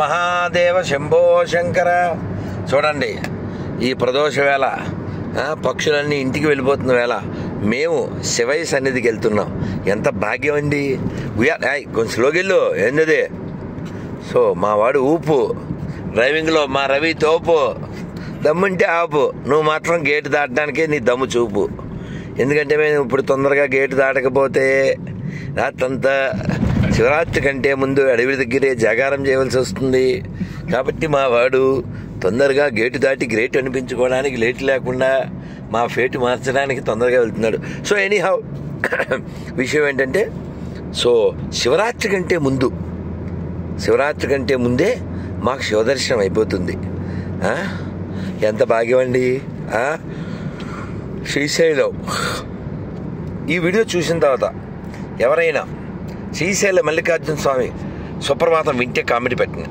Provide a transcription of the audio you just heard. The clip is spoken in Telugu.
మహాదేవ శంభో శంకర. చూడండి, ఈ ప్రదోష వేళ పక్షులన్నీ ఇంటికి వెళ్ళిపోతున్న వేళ మేము శివయ్య సన్నిధికి వెళ్తున్నాం. ఎంత భాగ్యం అండి. కొంచెం స్లోగిల్లు ఏంది. సో మా వాడు ఊపు, డ్రైవింగ్లో మా రవి తోపు, దమ్ముంటే ఆపు, నువ్వు మాత్రం గేటు దాటడానికే నీ దమ్ము చూపు. ఎందుకంటే మేము ఇప్పుడు తొందరగా గేటు దాటకపోతే రాత్రంతా శివరాత్రి కంటే ముందు అడవి దగ్గరే జాగారం చేయవలసి వస్తుంది. కాబట్టి మా వాడు తొందరగా గేటు దాటి గ్రేట్ అనిపించుకోవడానికి లేట్ లేకుండా మా ఫేటు మార్చడానికి తొందరగా వెళ్తున్నాడు. సో ఎనీహౌ విషయం ఏంటంటే, సో శివరాత్రి కంటే ముందే మాకు శివదర్శనం అయిపోతుంది. ఎంత భాగ్యం అండి. శ్రీశైలం ఈ వీడియో చూసిన తర్వాత ఎవరైనా శ్రీశైల మల్లికార్జున స్వామి సుప్రభాతం వింటే కామెంట్ పెట్టండి.